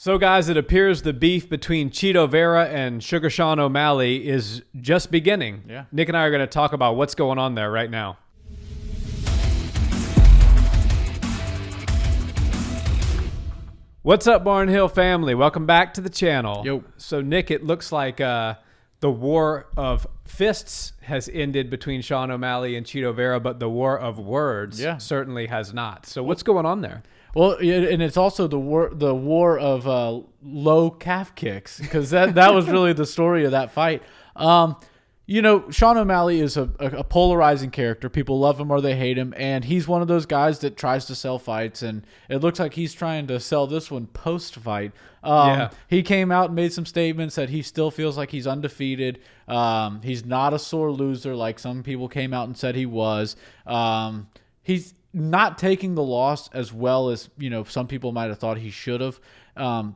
So, guys, it appears the beef between Chito Vera and Sugar Sean OMalley is just beginning. Yeah. Nick and I are going to talk about what's going on there right now. What's up, Barnhill family? Welcome back to the channel. Yo. So, Nick, it looks like the war of fists has ended between Sean OMalley and Chito Vera, but the war of words certainly has not. So, what's going on there? Well, and it's also the war of low calf kicks, because that was really the story of that fight. You know, Sean OMalley is a polarizing character. People love him or they hate him, and he's one of those guys that tries to sell fights, and it looks like he's trying to sell this one post-fight. He came out and made some statements that he still feels like he's undefeated. He's not a sore loser like some people came out and said he was. He's not taking the loss as well as, you know, some people might have thought he should have. Not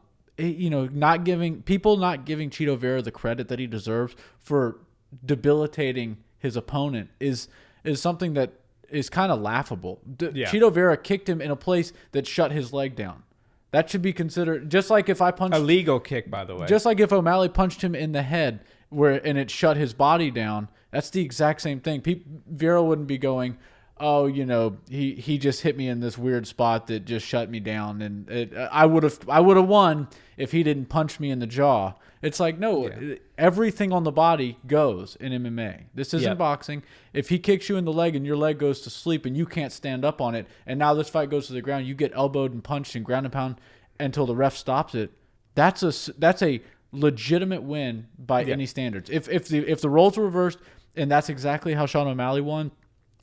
giving Chito Vera the credit that he deserves for debilitating his opponent is something that is kind of laughable. Chito Vera kicked him in a place that shut his leg down. That should be considered, just like if I punched... A legal kick, by the way. Just like if OMalley punched him in the head and it shut his body down, that's the exact same thing. Vera wouldn't be going, oh, you know, he just hit me in this weird spot that just shut me down, and I would have won if he didn't punch me in the jaw. It's like, no, everything on the body goes in MMA. This isn't boxing. If he kicks you in the leg and your leg goes to sleep and you can't stand up on it, and now this fight goes to the ground, you get elbowed and punched and ground and pound until the ref stops it. That's a legitimate win by any standards. If the roles were reversed and that's exactly how Sean OMalley won,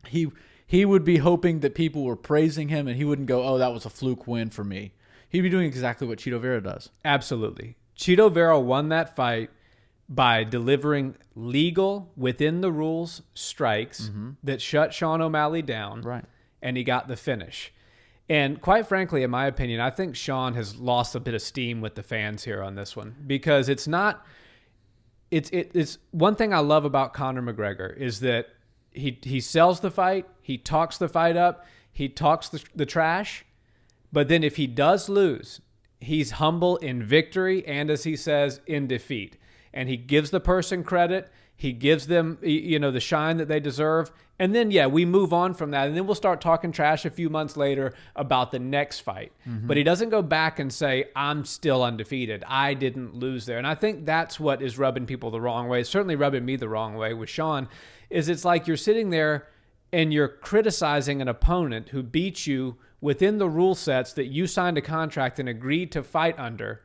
he would be hoping that people were praising him, and he wouldn't go, oh, that was a fluke win for me. He'd be doing exactly what Chito Vera does. Absolutely. Chito Vera won that fight by delivering legal, within the rules, strikes that shut Sean OMalley down. Right. And he got the finish. And quite frankly, in my opinion, I think Sean has lost a bit of steam with the fans here on this one, because it's not... It's one thing I love about Conor McGregor is that he sells the fight, he talks the fight up, he talks the trash, but then if he does lose, he's humble in victory and, as he says, in defeat. And he gives the person credit, he gives them, you know, the shine that they deserve, and then, we move on from that, and then we'll start talking trash a few months later about the next fight. But he doesn't go back and say, I'm still undefeated, I didn't lose there. And I think that's what is rubbing people the wrong way. It's certainly rubbing me the wrong way with Sean, is it's like you're sitting there and you're criticizing an opponent who beat you within the rule sets that you signed a contract and agreed to fight under,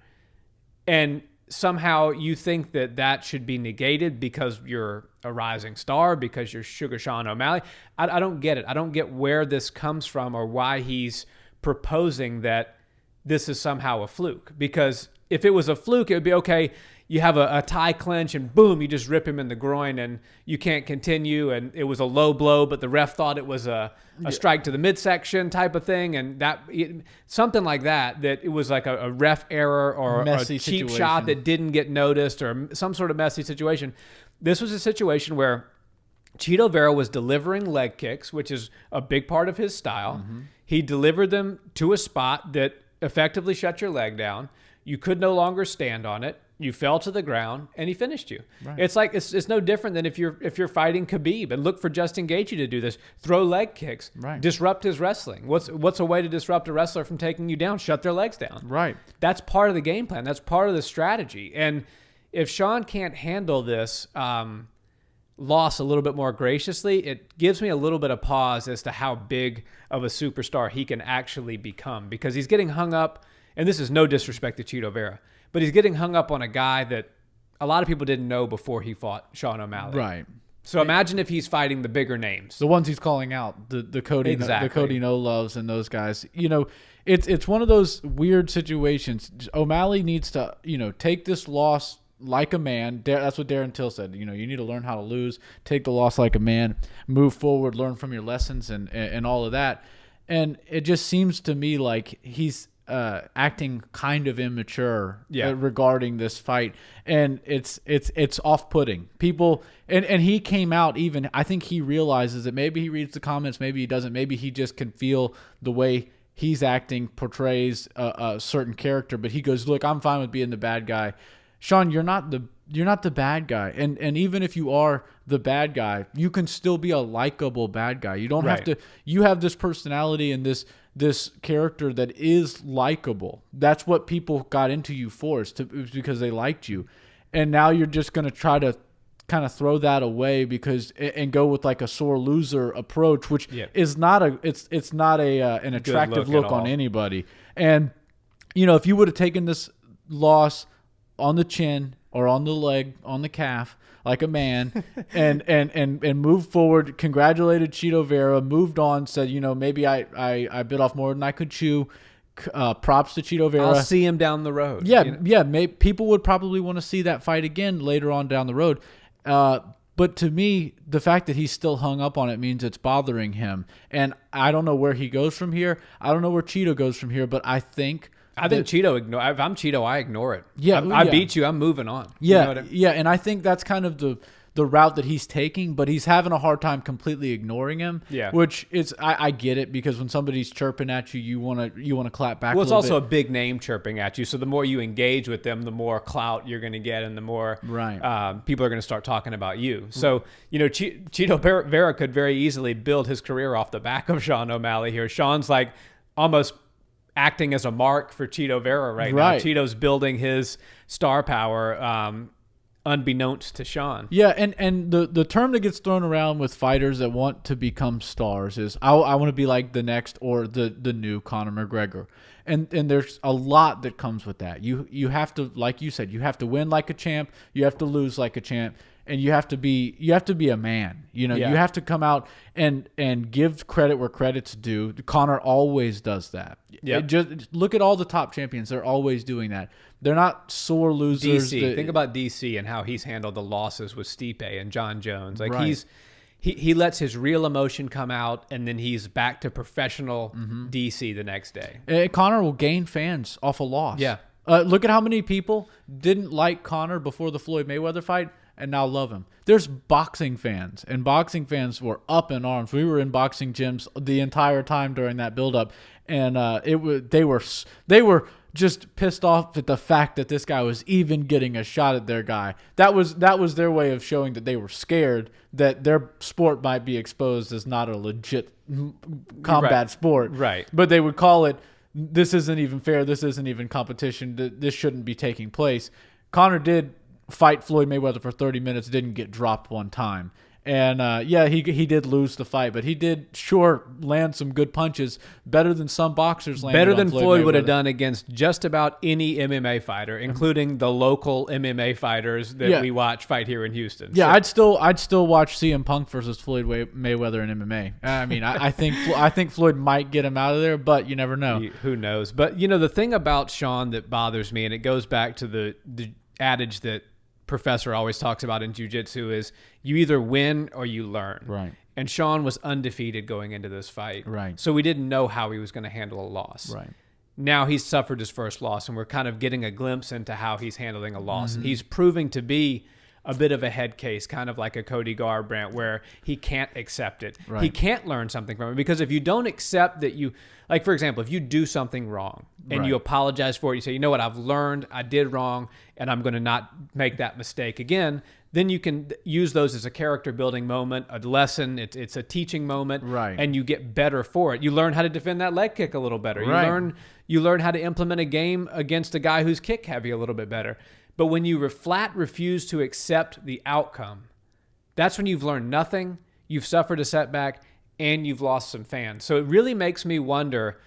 and somehow you think that should be negated because you're a rising star, because you're Sugar Sean OMalley. I don't get it. I don't get where this comes from or why he's proposing that this is somehow a fluke. Because if it was a fluke, it would be, okay, you have a tie clinch and boom, you just rip him in the groin and you can't continue, and it was a low blow, but the ref thought it was a strike to the midsection type of thing, and something like that it was like a ref error or a cheap shot that didn't get noticed or some sort of messy situation. This was a situation where Chito Vera was delivering leg kicks, which is a big part of his style. He delivered them to a spot that effectively shut your leg down. You could no longer stand on it. You fell to the ground, and he finished you. Right. It's like it's no different than if you're fighting Khabib, and look for Justin Gaethje to do this. Throw leg kicks, disrupt his wrestling. What's a way to disrupt a wrestler from taking you down? Shut their legs down. Right. That's part of the game plan. That's part of the strategy. And if Sean can't handle this loss a little bit more graciously, it gives me a little bit of pause as to how big of a superstar he can actually become, because he's getting hung up. And this is no disrespect to Chito Vera, but he's getting hung up on a guy that a lot of people didn't know before he fought Sean OMalley. Right. So imagine if he's fighting the bigger names. The ones he's calling out, the Cody No Loves and those guys. You know, it's one of those weird situations. OMalley needs to, you know, take this loss like a man. That's what Darren Till said. You know, you need to learn how to lose, take the loss like a man, move forward, learn from your lessons and all of that. And it just seems to me like he's acting kind of immature regarding this fight, and it's off-putting. People and he came out, even I think he realizes that maybe he reads the comments, maybe he doesn't, maybe he just can feel the way he's portrays a certain character, but he goes, look, I'm fine with being the bad guy. Sean, you're not the bad guy. And even if you are the bad guy, you can still be a likable bad guy. You don't have to, you have this personality and this character that is likable. That's what people got into you for, is because they liked you. And now you're just going to try to kind of throw that away and go with like a sore loser approach, which is not an attractive look on anybody. And, if you would have taken this loss on the chin or on the leg, on the calf, like a man, and moved forward, congratulated Chito Vera, moved on, said, maybe I bit off more than I could chew. Props to Chito Vera. I'll see him down the road. People would probably want to see that fight again later on down the road. But to me, the fact that he's still hung up on it means it's bothering him. And I don't know where he goes from here. I don't know where Chito goes from here, but I think Chito if I'm Chito, I ignore it. Yeah, I beat you. I'm moving on. Yeah, and I think that's kind of the route that he's taking, but he's having a hard time completely ignoring him. Yeah, which is I get it, because when somebody's chirping at you, you want to clap back. Well, it's also a big name chirping at you, so the more you engage with them, the more clout you're going to get, and the more people are going to start talking about you. So Chito Vera could very easily build his career off the back of Sean O'Malley here. Sean's like almost acting as a mark for Chito Vera right now. Chito's building his star power, unbeknownst to Sean. Yeah, and the term that gets thrown around with fighters that want to become stars is, I want to be like the next or the new Conor McGregor. And there's a lot that comes with that. You have to, like you said, you have to win like a champ, you have to lose like a champ, and you have to be a man. You have to come out and give credit where credit's due. Conor always does that. Yeah, just look at all the top champions; they're always doing that. They're not sore losers. Think about DC and how he's handled the losses with Stipe and John Jones. Like he lets his real emotion come out, and then he's back to professional DC the next day. Conor will gain fans off a loss. Yeah. Look at how many people didn't like Conor before the Floyd Mayweather fight and now love him. There's boxing fans, and boxing fans were up in arms. We were in boxing gyms the entire time during that buildup, and they were just pissed off at the fact that this guy was even getting a shot at their guy. That was their way of showing that they were scared that their sport might be exposed as not a legit combat sport. Right. But they would call it, this isn't even fair, this isn't even competition, this shouldn't be taking place. Conor did fight Floyd Mayweather for 30 minutes, didn't get dropped one time. And he did lose the fight, but he did land some good punches, better than some boxers landed. Better than Floyd would have done against just about any MMA fighter, including the local MMA fighters that we watch fight here in Houston. Yeah, so I'd still watch CM Punk versus Floyd Mayweather in MMA. I mean, I think Floyd might get him out of there, but you never know. Who knows? But the thing about Sean that bothers me, and it goes back to the adage that Professor always talks about in jiu-jitsu, is you either win or you learn. Right. And Sean was undefeated going into this fight. Right. So we didn't know how he was going to handle a loss. Right. Now he's suffered his first loss, and we're kind of getting a glimpse into how he's handling a loss. And he's proving to be a bit of a head case, kind of like a Cody Garbrandt, where he can't accept it. Right. He can't learn something from it, because if you don't accept that like, for example, if you do something wrong and you apologize for it, you say, you know what, I've learned, I did wrong, and I'm going to not make that mistake again, then you can use those as a character building moment, a lesson. It's a teaching moment, and you get better for it. You learn how to defend that leg kick a little better. You learn how to implement a game against a guy who's kick heavy a little bit better. But when you flat refuse to accept the outcome, that's when you've learned nothing, you've suffered a setback, and you've lost some fans. So it really makes me wonder,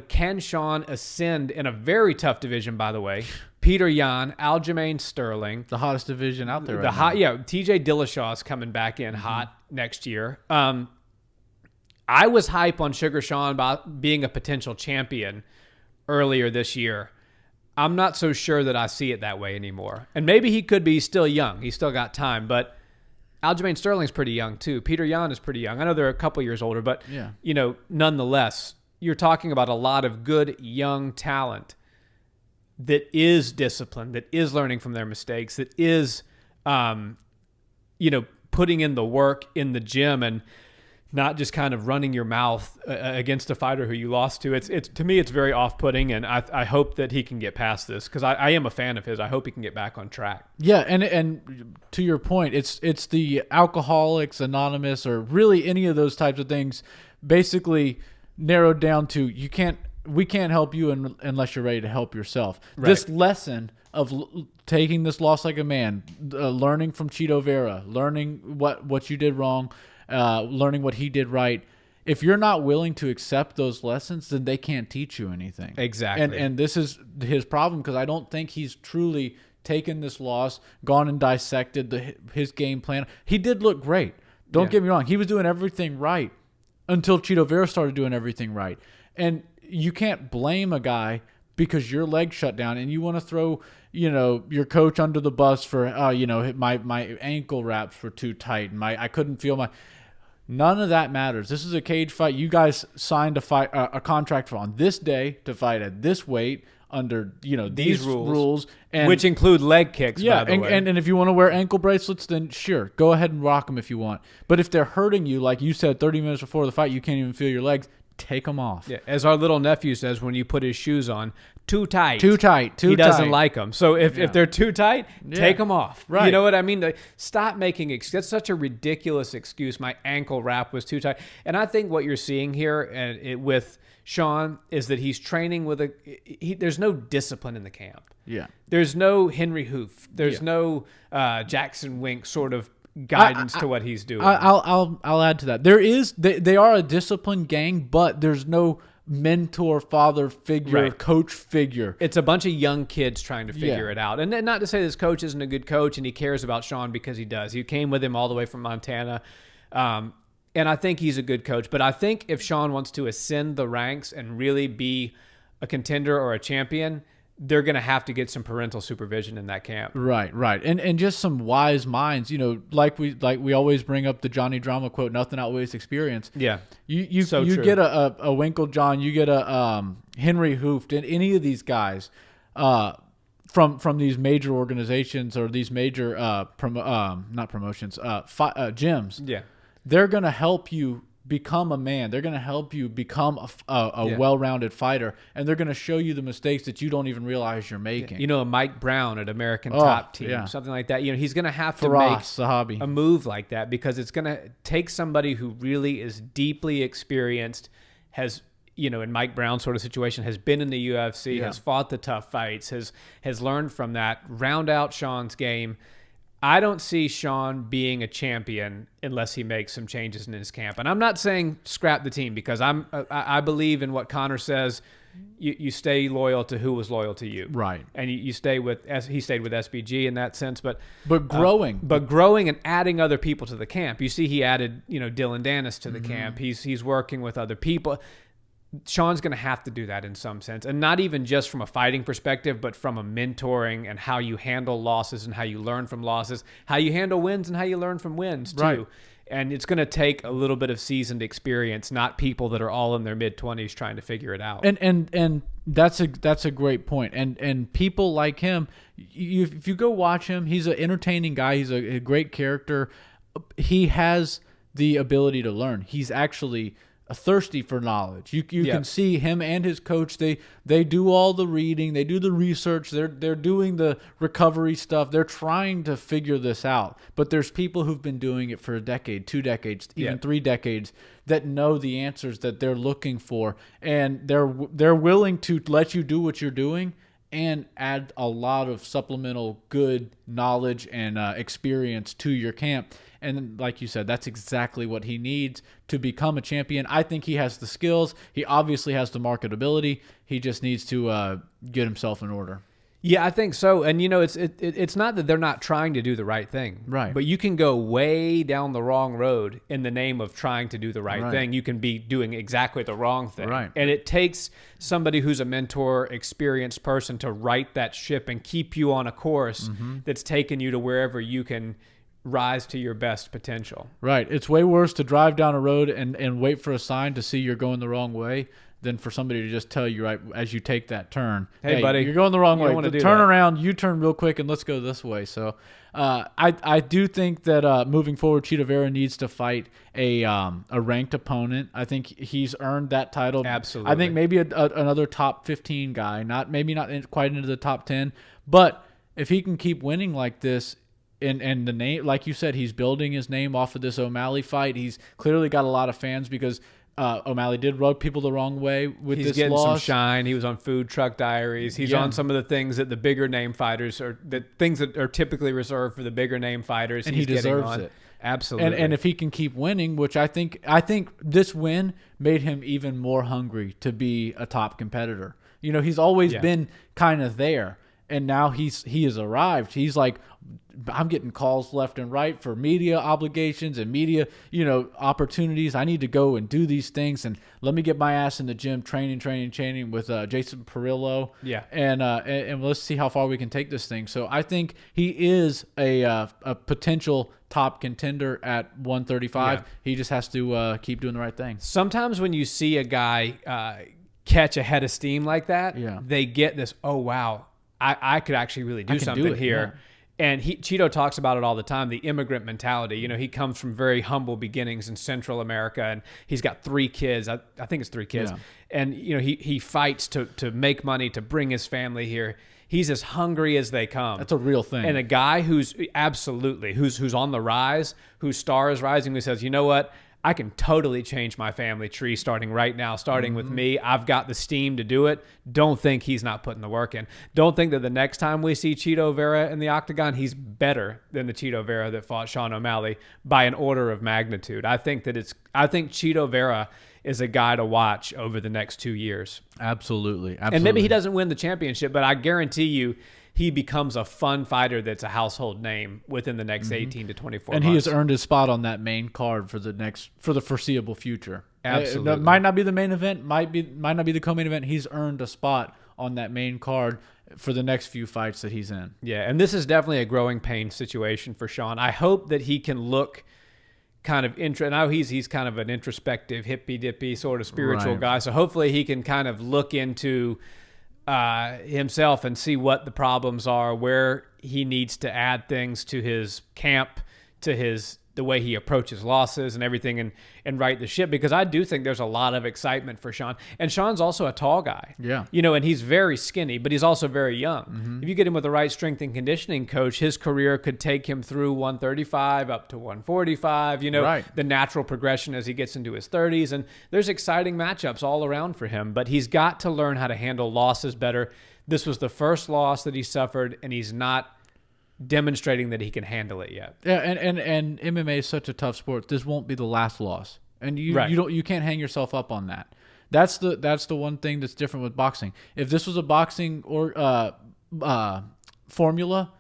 can Sean ascend in a very tough division, by the way? Peter Yan, Aljamain Sterling. The hottest division out there right now. Yeah, TJ Dillashaw's coming back in hot next year. I was hype on Sugar Sean about being a potential champion earlier this year. I'm not so sure that I see it that way anymore. And maybe he could be still young. He's still got time. But Aljamain Sterling's pretty young too. Peter Yan is pretty young. I know they're a couple years older, but nonetheless, you're talking about a lot of good young talent that is disciplined, that is learning from their mistakes, that is, putting in the work in the gym. And not just kind of running your mouth against a fighter who you lost to. It's to me, it's very off-putting, and I hope that he can get past this because I am a fan of his. I hope he can get back on track. Yeah, and to your point, it's the Alcoholics Anonymous or really any of those types of things basically narrowed down to we can't help you unless you're ready to help yourself. Right. This lesson of taking this loss like a man, learning from Chito Vera, learning what you did wrong, learning what he did right. If you're not willing to accept those lessons, then they can't teach you anything. Exactly. And this is his problem because I don't think he's truly taken this loss, gone and dissected his game plan. He did look great. Don't get me wrong. He was doing everything right until Chito Vera started doing everything right. And you can't blame a guy because your leg shut down and you want to throw, your coach under the bus for, my ankle wraps were too tight and I couldn't feel my. None of that matters. This is a cage fight. You guys signed a contract for on this day to fight at this weight under these rules, and, which include leg kicks. Yeah, by the way. And if you want to wear ankle bracelets, then sure, go ahead and rock them if you want. But if they're hurting you, like you said, 30 minutes before the fight, you can't even feel your legs. Take them off. Yeah, as our little nephew says when you put his shoes on, too tight. He doesn't like them. So if they're too tight, take them off. Right. You know what I mean? Stop making excuses. That's such a ridiculous excuse. My ankle wrap was too tight. And I think what you're seeing here with Sean is that he's training with there's no discipline in the camp. Yeah. There's no Henry Hoof. There's no Jackson Wink sort of guidance to what he's doing. I'll add to that. There is they are a disciplined gang, but there's no mentor, father figure, coach figure. It's a bunch of young kids trying to figure it out. And not to say this coach isn't a good coach and he cares about Sean because he does. He came with him all the way from Montana. And I think he's a good coach. But I think if Sean wants to ascend the ranks and really be a contender or a champion, they're going to have to get some parental supervision in that camp. Right. And just some wise minds, like we always bring up the Johnny Drama quote, nothing outweighs experience. Yeah. You true. get a Winkle John, you get a Henry Hooft, and any of these guys from these major organizations or these major not promotions, gyms. Yeah. They're going to help you become a man. They're going to help you become a well-rounded fighter, and they're going to show you the mistakes that you don't even realize you're making. A Mike Brown at American Top Team, something like that. He's going to have to make Sahabi. a move like that because it's going to take somebody who really is deeply experienced, has in Mike Brown's sort of situation, has been in the UFC, has fought the tough fights, has learned from that, round out Sean's game. I don't see Sean being a champion unless he makes some changes in his camp. And I'm not saying scrap the team because I believe in what Connor says. You stay loyal to who was loyal to you. Right. And he stayed with SBG in that sense. But growing. But growing and adding other people to the camp. You see he added, Dylan Dennis to the camp. He's working with other people. Sean's going to have to do that in some sense, and not even just from a fighting perspective, but from a mentoring and how you handle losses and how you learn from losses, how you handle wins and how you learn from wins too. Right. And it's going to take a little bit of seasoned experience, not people that are all in their mid-20s trying to figure it out. And that's a great point. And people like him, if you go watch him, he's an entertaining guy. He's a great character. He has the ability to learn. He's actually thirsty for knowledge. You can see him and his coach. They do all the reading. They do the research. They're doing the recovery stuff. They're trying to figure this out. But there's people who've been doing it for a decade, 2 decades, even 3 decades that know the answers that they're looking for, and they're willing to let you do what you're doing and add a lot of supplemental good knowledge and experience to your camp. And like you said, that's exactly what he needs to become a champion. I think he has the skills. He obviously has the marketability. He just needs to get himself in order. Yeah, I think so. And, it's not that they're not trying to do the right thing. Right. But you can go way down the wrong road in the name of trying to do the right thing. You can be doing exactly the wrong thing. Right. And it takes somebody who's a mentor, experienced person to right that ship and keep you on a course that's taken you to wherever you can rise to your best potential. Right. It's way worse to drive down a road and wait for a sign to see you're going the wrong way than for somebody to just tell you right as you take that turn, hey buddy, you're going the wrong way. Turn around, you turn real quick, and let's go this way. So I do think that moving forward, Chito Vera needs to fight a ranked opponent. I think he's earned that title. Absolutely. I think maybe another top 15 guy, not quite into the top 10, but if he can keep winning like this. And the name, like you said, he's building his name off of this OMalley fight. He's clearly got a lot of fans because OMalley did rub people the wrong way with this loss. He's getting some shine. He was on Food Truck Diaries. He's on some of the things that the bigger name fighters are, the things that are typically reserved for the bigger name fighters. And he deserves it. Absolutely. And if he can keep winning, which I think this win made him even more hungry to be a top competitor. You know, he's always been kind of there. And now he has arrived. He's like, I'm getting calls left and right for media obligations and media, opportunities. I need to go and do these things, and let me get my ass in the gym, training with Jason Perillo. Yeah, and let's see how far we can take this thing. So I think he is a potential top contender at 135. Yeah. He just has to keep doing the right thing. Sometimes when you see a guy catch a head of steam like that, they get this, oh wow, I could actually really do something here. Yeah. And Chito talks about it all the time, the immigrant mentality. You know, he comes from very humble beginnings in Central America, and he's got 3 kids. I think it's 3 kids. Yeah. And, he fights to make money, to bring his family here. He's as hungry as they come. That's a real thing. And a guy who's on the rise, whose star is rising, who says, you know what? I can totally change my family tree starting right now, starting with me. I've got the steam to do it. Don't think he's not putting the work in. Don't think that the next time we see Chito Vera in the octagon, he's better than the Chito Vera that fought Sean O'Malley by an order of magnitude. I think Chito Vera is a guy to watch over the next 2 years. Absolutely. And maybe he doesn't win the championship, but I guarantee you, he becomes a fun fighter that's a household name within the next 18 to 24 months. And he has earned his spot on that main card for the foreseeable future. Absolutely. It might not be the main event, might not be the co-main event. He's earned a spot on that main card for the next few fights that he's in. Yeah, and this is definitely a growing pain situation for Sean. I hope that he can look kind of now he's kind of an introspective, hippy-dippy sort of spiritual guy. So hopefully he can kind of look into himself and see what the problems are, where he needs to add things to his camp, to the way he approaches losses and everything, and right the ship, because I do think there's a lot of excitement for Sean. And Sean's also a tall guy. Yeah. And he's very skinny, but he's also very young. Mm-hmm. If you get him with the right strength and conditioning coach, his career could take him through 135 up to 145, the natural progression as he gets into his 30s. And there's exciting matchups all around for him, but he's got to learn how to handle losses better. This was the first loss that he suffered, and he's not demonstrating that he can handle it yet. Yeah, and MMA is such a tough sport. This won't be the last loss, and you can't hang yourself up on that. That's the one thing that's different with boxing. If this was a boxing or formula,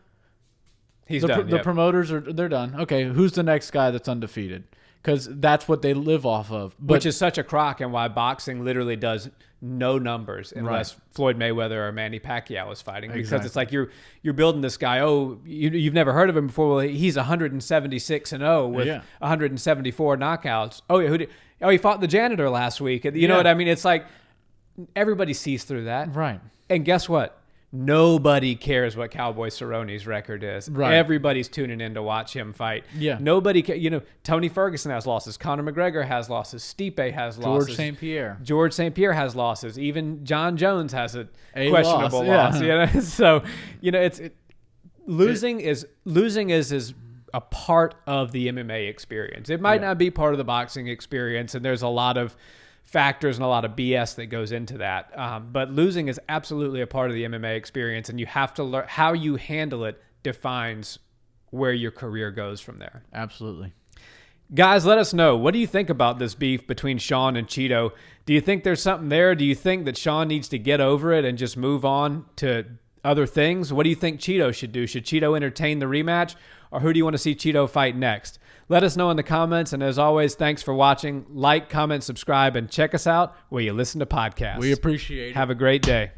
the promoters they're done. Okay, who's the next guy that's undefeated? Because that's what they live off of. Which is such a crock, and why boxing literally does no numbers unless Floyd Mayweather or Manny Pacquiao is fighting. Because it's like you're building this guy. Oh, you've never heard of him before. Well, he's 176-0 with 174 knockouts. Oh yeah, he fought the janitor last week. You know what I mean? It's like everybody sees through that. Right. And guess what? Nobody cares what Cowboy Cerrone's record is. Right. Everybody's tuning in to watch him fight. Yeah. Nobody Tony Ferguson has losses. Conor McGregor has losses. Stipe has losses. George St. Pierre has losses. Even John Jones has a questionable loss. Yeah. So, losing is a part of the MMA experience. It might not be part of the boxing experience, and there's a lot of factors and a lot of BS that goes into that. But losing is absolutely a part of the MMA experience, and you have to learn how you handle it defines where your career goes from there. Absolutely. Guys, let us know. What do you think about this beef between Sean and Chito? Do you think there's something there? Do you think that Sean needs to get over it and just move on to other things? What do you think Chito should do? Should Chito entertain the rematch, or who do you want to see Chito fight next? Let us know in the comments, and as always, thanks for watching. Like, comment, subscribe, and check us out where you listen to podcasts. We appreciate it. Have a great day.